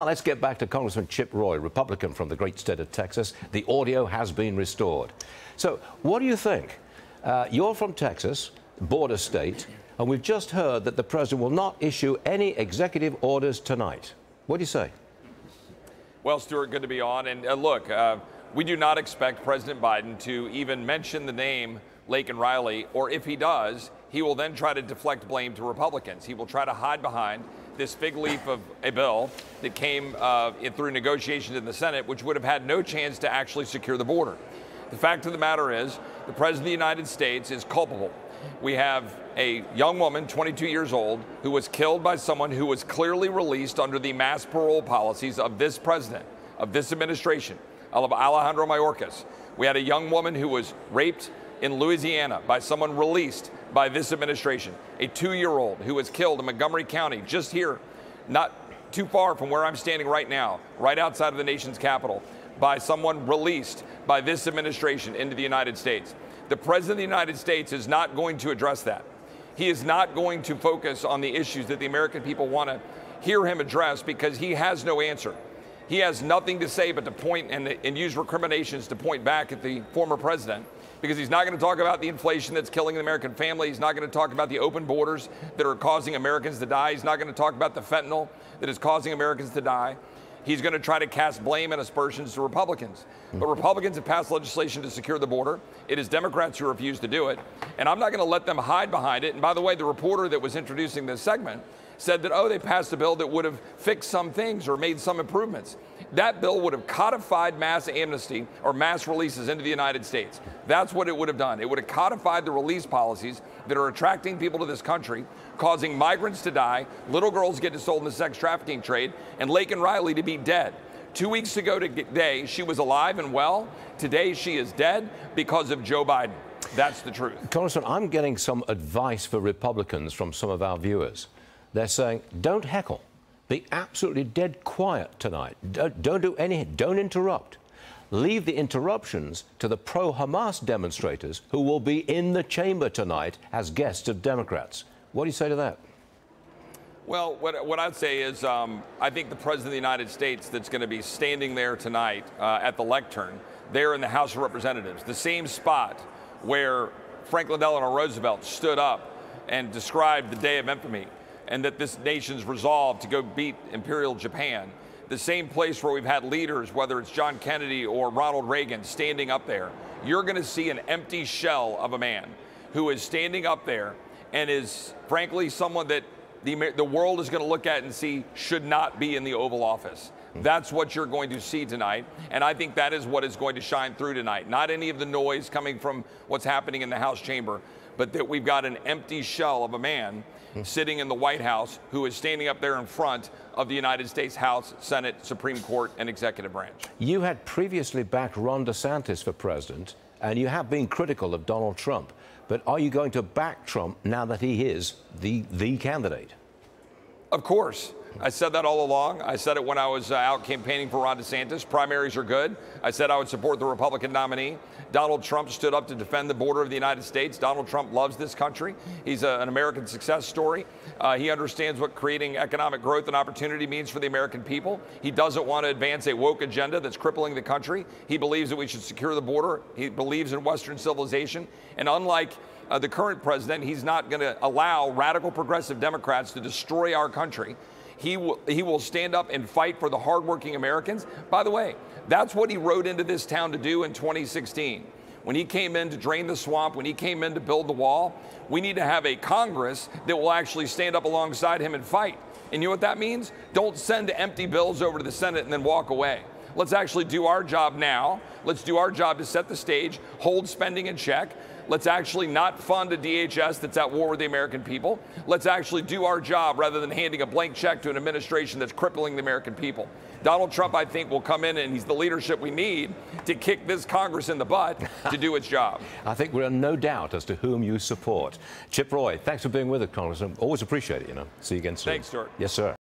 Let's get back to Congressman Chip Roy, Republican from the great state of Texas. The audio has been restored. So what do you think? You're from Texas, border state, and we've just heard that the president will not issue any executive orders tonight. What do you say? Well, Stuart, good to be on. And look, we do not expect President Biden to even mention the name Laken Riley, or if he does, he will then try to deflect blame to Republicans. He will try to hide behind this fig leaf of a bill that came through negotiations in the Senate, which would have had no chance to actually secure the border. The fact of the matter is, the President of the United States is culpable. We have a young woman, 22 years old, who was killed by someone who was clearly released under the mass parole policies of this president, of this administration, Alejandro Mayorkas. We had a young woman who was raped in Louisiana by someone released by this administration. A 2-year-old who was killed in Montgomery County, just here, not too far from where I'm standing right now, right outside of the nation's capital, by someone released by this administration into the United States. The President of the United States is not going to address that. He is not going to focus on the issues that the American people want to hear him address, because he has no answer. He has nothing to say but to point and use recriminations to point back at the former president, because he's not going to talk about the inflation that's killing the American family. He's not going to talk about the open borders that are causing Americans to die. He's not going to talk about the fentanyl that is causing Americans to die. He's going to try to cast blame and aspersions to Republicans. But Republicans have passed legislation to secure the border. It is Democrats who refuse to do it. And I'm not going to let them hide behind it. And by the way, the reporter that was introducing this segment said that, oh, they passed a bill that would have fixed some things or made some improvements. That bill would have codified mass amnesty or mass releases into the United States. That's what it would have done. It would have codified the release policies that are attracting people to this country, causing migrants to die, little girls get sold in the sex trafficking trade, and Laken Riley to be dead. 2 weeks ago today, she was alive and well. Today, she is dead because of Joe Biden. That's the truth. Congressman, I'm getting some advice for Republicans from some of our viewers. They're saying, don't heckle. Be absolutely dead quiet tonight. Don't do anything. Don't interrupt. Leave the interruptions to the pro-Hamas demonstrators who will be in the chamber tonight as guests of Democrats. What do you say to that? Well, what I'd say is I think the President of the United States that's going to be standing there tonight at the lectern, there in the House of Representatives, the same spot where Franklin Delano Roosevelt stood up and described the day of infamy, and that this nation's resolve to go beat Imperial Japan, the same place where we've had leaders, whether it's John Kennedy or Ronald Reagan, standing up there. You're going to see an empty shell of a man who is standing up there and is, frankly, someone that the world is going to look at and see should not be in the Oval Office. That's what you're going to see tonight, and I think that is what is going to shine through tonight. Not any of the noise coming from what's happening in the House chamber, but that we've got an empty shell of a man sitting in the White House who is standing up there in front of the United States House, Senate, Supreme Court, and executive branch. You had previously backed Ron DeSantis for president, and you have been critical of Donald Trump. But are you going to back Trump now that he is the candidate? Of course. I said that all along. I said it when I was out campaigning for Ron DeSantis. Primaries are good. I said I would support the Republican nominee. Donald Trump stood up to defend the border of the United States. Donald Trump loves this country. He's an American success story. He understands what creating economic growth and opportunity means for the American people. He doesn't want to advance a woke agenda that's crippling the country. He believes that we should secure the border. He believes in Western civilization. And unlike the current president, he's not going to allow radical progressive Democrats to destroy our country. He will stand up and fight for the hardworking Americans. By the way, that's what he rode into this town to do in 2016. When he came in to drain the swamp, when he came in to build the wall, we need to have a Congress that will actually stand up alongside him and fight. And you know what that means? Don't send empty bills over to the Senate and then walk away. Let's actually do our job now. Let's do our job to set the stage, hold spending in check. Let's actually not fund a DHS that's at war with the American people. Let's actually do our job rather than handing a blank check to an administration that's crippling the American people. Donald Trump, I think, will come in, and he's the leadership we need to kick this Congress in the butt to do its job. I think we're in no doubt as to whom you support. Chip Roy, thanks for being with us, Congressman. Always appreciate it, you know. See you again soon. Thanks, Stuart. Yes, sir.